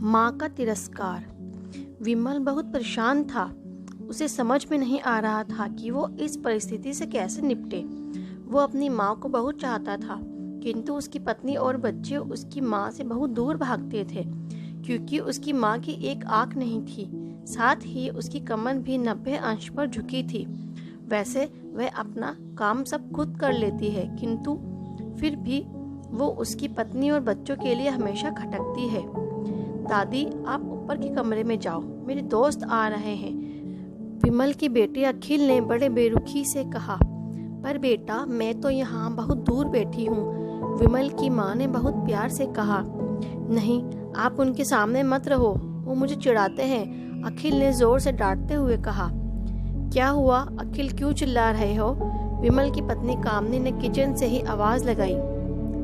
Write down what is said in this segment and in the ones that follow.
माँ का तिरस्कार। विमल बहुत परेशान था। उसे समझ में नहीं आ रहा था कि वो इस परिस्थिति से कैसे निपटे। वो अपनी माँ को बहुत चाहता था, किंतु उसकी पत्नी और बच्चे उसकी माँ से बहुत दूर भागते थे, क्योंकि उसकी माँ की एक आँख नहीं थी। साथ ही उसकी कमर भी 90 अंश पर झुकी थी। वैसे वह अपना काम सब खुद कर लेती है, किंतु फिर भी वो उसकी पत्नी और बच्चों के लिए हमेशा खटकती है। दादी, आप ऊपर के कमरे में जाओ, मेरे दोस्त आ रहे हैं, विमल की बेटी अखिल ने बड़े बेरुखी से कहा। पर बेटा, मैं तो यहाँ बहुत दूर बैठी हूँ, विमल की माँ ने बहुत प्यार से कहा। नहीं, आप उनके सामने मत रहो, वो मुझे चिढ़ाते हैं, अखिल ने जोर से डांटते हुए कहा। क्या हुआ अखिल, क्यों चिल्ला रहे हो? विमल की पत्नी कामनी ने किचन से ही आवाज लगाई।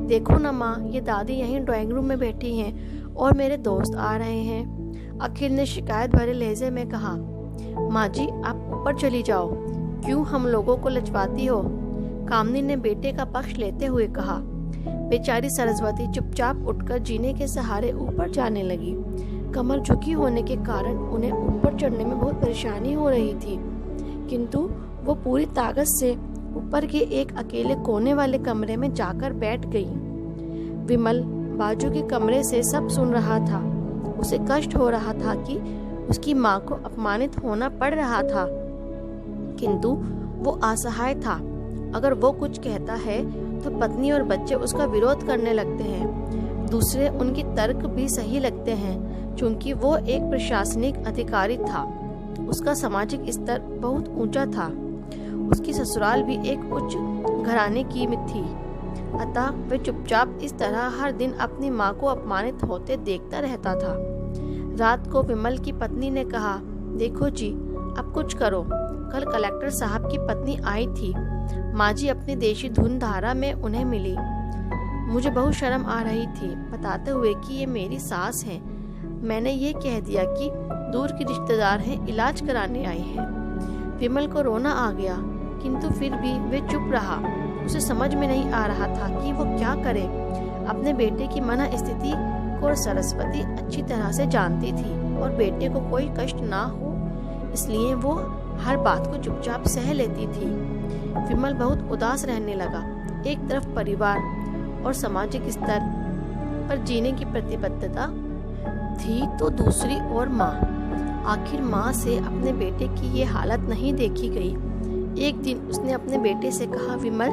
देखो ना माँ, ये दादी यहीं ड्राइंग रूम में बैठी हैं और मेरे दोस्त आ रहे हैं, अखिल ने शिकायत भरे लहजे में कहा। माँ जी, आप ऊपर चली जाओ, क्यों हम लोगों को लचवाती हो? कामनी ने बेटे का पक्ष लेते हुए कहा। बेचारी सरस्वती चुपचाप उठकर जीने के सहारे ऊपर जाने लगी। कमर झुकी होने के कारण उन्हें ऊपर चढ़ने में बहुत परेशानी हो रही थी, किंतु वो पूरी ताकत से ऊपर के एक अकेले कोने वाले कमरे में जाकर बैठ गई। विमल बाजू के कमरे से सब सुन रहा था। उसे कष्ट हो रहा था कि उसकी माँ को अपमानित होना पड़ रहा था, किंतु वो असहाय था। अगर वो कुछ कहता है तो पत्नी और बच्चे उसका विरोध करने लगते हैं। दूसरे उनके तर्क भी सही लगते हैं, क्योंकि वो एक प्रशासनिक अधिकारी था। उसका सामाजिक स्तर बहुत ऊंचा था। उसकी ससुराल भी एक उच्च घराने की थी। अतः वह चुपचाप इस तरह हर दिन अपनी माँ को अपमानित होते देखता रहता था। रात को विमल की पत्नी ने कहा, देखो जी, अब कुछ करो। कल कलेक्टर साहब की पत्नी आई थी। माँ जी अपनी देशी धुन धारा में उन्हें मिली। मुझे बहुत शर्म आ रही थी, बताते हुए कि ये मेरी सास है। मैंने ये कह दिया कि दूर की रिश्तेदार हैं, इलाज कराने आई हैं। विमल को रोना आ गया, किंतु फिर भी वे चुप रहा। उसे समझ में नहीं आ रहा था कि वो क्या करे। अपने बेटे की मना स्थिति को सरस्वती अच्छी तरह से जानती थी और बेटे को कोई कष्ट ना हो, इसलिए वो हर बात को चुपचाप सह लेती थी। विमल बहुत उदास रहने लगा। एक तरफ परिवार और सामाजिक स्तर पर जीने की प्रतिबद्धता थी, तो दूसरी ओर माँ। आखिर माँ से अपने बेटे की ये हालत नहीं देखी गई। एक दिन उसने अपने बेटे से कहा, विमल,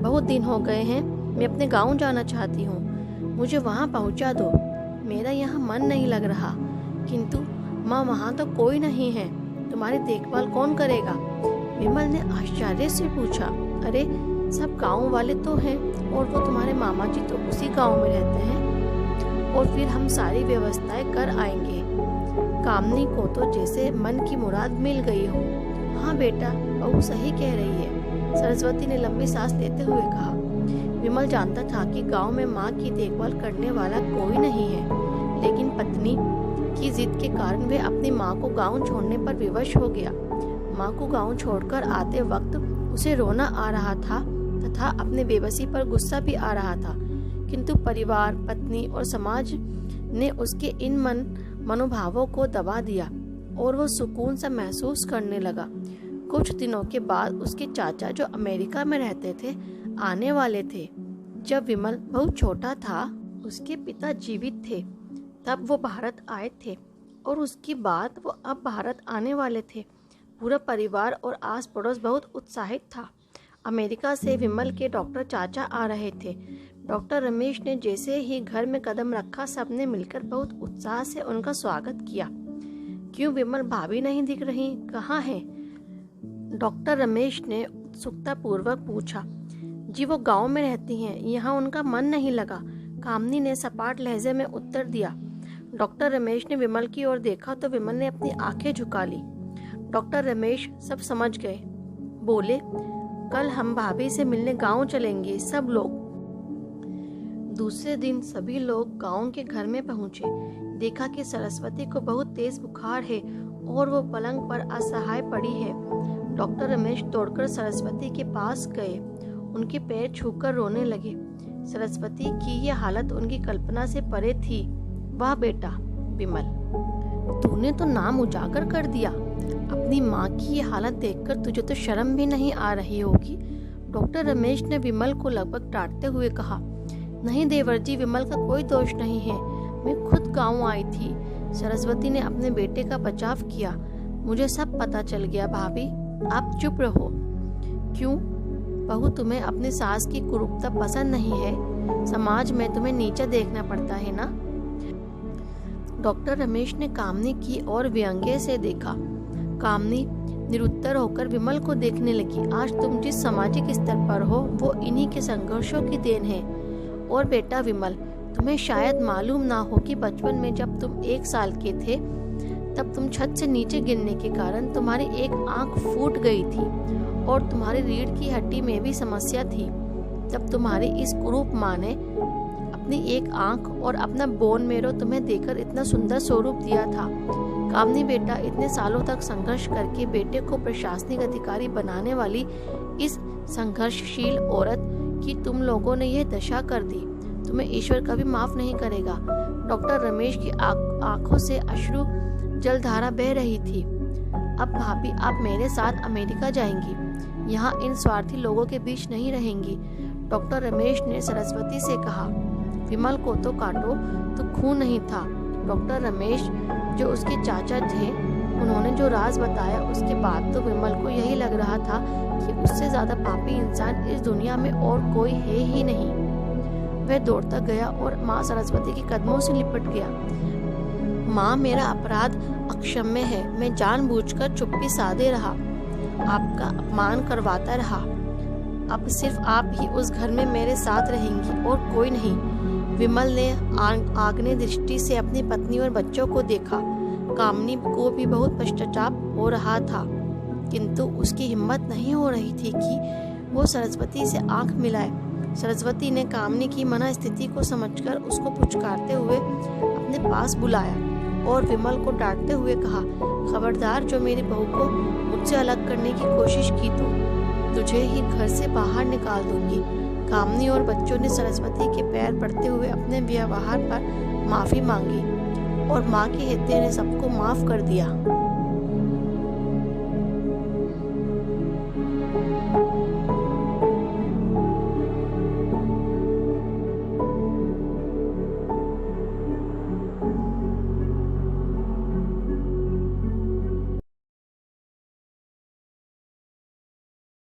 बहुत दिन हो गए हैं, मैं अपने गांव जाना चाहती हूँ, मुझे वहाँ पहुँचा दो। मेरा यहाँ मन नहीं लग रहा। किंतु माँ, वहाँ तो कोई नहीं है, तुम्हारी देखभाल कौन करेगा? विमल ने आश्चर्य से पूछा। अरे, सब गांव वाले तो हैं और वो तुम्हारे मामा जी तो उसी गांव में रहते हैं, और फिर हम सारी व्यवस्थाएं कर आएंगे। कामनी को तो जैसे मन की मुराद मिल गई हो। हाँ बेटा, बहू सही कह रही है, सरस्वती ने लंबी सांस लेते हुए कहा। विमल जानता था कि गांव में माँ की देखभाल करने वाला कोई नहीं है, लेकिन पत्नी की जिद के कारण वह अपनी माँ को गांव छोड़ने पर विवश हो गया। माँ को गांव छोड़कर आते वक्त उसे रोना आ रहा था तथा अपने बेबसी पर गुस्सा भी आ रहा था, किंतु परिवार, पत्नी और समाज ने उसके इन मनोभावों को दबा दिया और वो सुकून सा महसूस करने लगा। कुछ दिनों के बाद उसके चाचा, जो अमेरिका में रहते थे, आने वाले थे। जब विमल बहुत छोटा था, उसके पिता जीवित थे, तब वो भारत आए थे और उसके बाद वो अब भारत आने वाले थे। पूरा परिवार और आस पड़ोस बहुत उत्साहित था। अमेरिका से विमल के डॉक्टर चाचा आ रहे थे। डॉक्टर रमेश ने जैसे ही घर में कदम रखा, सबने मिलकर बहुत उत्साह से उनका स्वागत किया। क्यों विमल भाभी नहीं दिख रही, कहाँ हैं? डॉक्टर रमेश ने उत्सुकता पूर्वक पूछा। जी, वो गांव में रहती हैं, यहाँ उनका मन नहीं लगा, कामनी ने सपाट लहजे में उत्तर दिया। डॉक्टर रमेश ने विमल की ओर देखा तो विमल ने अपनी आंखें झुका ली। डॉक्टर रमेश सब समझ गए। बोले, कल हम भाभी से मिलने गांव चलेंगे सब लोग। दूसरे दिन सभी लोग गांव के घर में पहुंचे। देखा कि सरस्वती को बहुत तेज बुखार है और वो पलंग पर असहाय पड़ी है। डॉक्टर रमेश दौड़कर सरस्वती के पास गए, उनके पैर छूकर रोने लगे। सरस्वती की यह हालत उनकी कल्पना से परे थी। वाह बेटा, विमल, तूने तो नाम उजागर कर दिया। अपनी माँ की ये हालत देखकर तुझे तो शर्म भी नहीं आ रही होगी। डॉक्टर रमेश ने विमल को लगभग डांटते हुए कहा। नहीं देवर जी, विमल का कोई दोष नहीं है, मैं खुद गाँव आई थी। सरस्वती ने अपने बेटे का बचाव किया। मुझे सब पता चल गया। भाभी, आप चुप रहो। क्यों बहू, तुम्हें अपनी सास की कुरूपता पसंद नहीं है? समाज में तुम्हें नीचा देखना पड़ता है ना? डॉक्टर रमेश ने कामनी की और व्यंग्य से देखा। कामनी निरुत्तर होकर विमल को देखने लगी। आज तुम जिस सामाजिक स्तर पर हो वो इन्हीं के संघर्षों की देन है। और बेटा विमल, तुम्हें शायद मालूम ना हो कि बचपन में जब तुम 1 साल के थे तब तुम छत से नीचे गिरने के कारण तुम्हारी एक आंख फूट गई थी और तुम्हारी रीढ़ की हड्डी में भी समस्या थी। तब तुम्हारी इस कुरूप माँ ने अपनी एक आंख और अपना बोन मेरो तुम्हें देकर इतना सुंदर स्वरूप दिया था। कामनी बेटा, इतने सालों तक संघर्ष करके बेटे को प्रशासनिक अधिकारी बनाने वाली इस संघर्षशील औरत की तुम लोगों ने यह दशा कर दी। तुम्हें ईश्वर कभी माफ नहीं करेगा। डॉक्टर रमेश की आंखों से अश्रु जलधारा बह रही थी। अब भाभी, आप मेरे साथ अमेरिका जाएंगी, यहाँ इन स्वार्थी लोगों के बीच नहीं रहेंगी। डॉक्टर रमेश ने सरस्वती से कहा। विमल को तो काटो तो खून नहीं था। डॉक्टर रमेश जो उसके चाचा थे, उन्होंने जो राज बताया उसके बाद तो विमल को यही लग रहा था कि उससे ज्यादा पापी इंसान इस दुनिया में और कोई है ही नहीं। वह दौड़ता गया और माँ सरस्वती के कदमों से लिपट गया। माँ, मेरा अपराध अक्षम्य है। मैं जानबूझकर चुप्पी साधे रहा, आपका अपमान करवाता रहा। अब सिर्फ आप ही उस घर में मेरे साथ रहेंगी और कोई नहीं। विमल ने आग्नेय दृष्टि से अपनी पत्नी और बच्चों को देखा। कामनी को भी बहुत पश्चाताप हो रहा था, किंतु उसकी हिम्मत नहीं हो रही थी कि वो सरस्वती से आंख मिलाए। सरस्वती ने कामनी की मना स्थिति को समझकर उसको पुचकारते हुए अपने पास बुलाया और विमल को डांटते हुए कहा, खबरदार, जो मेरी बहू को मुझसे अलग करने की कोशिश की तो तुझे ही घर से बाहर निकाल दूंगी। कामनी और बच्चों ने सरस्वती के पैर पड़ते हुए अपने व्यवहार पर माफी मांगी और माँ के हृदय ने सबको माफ कर दिया।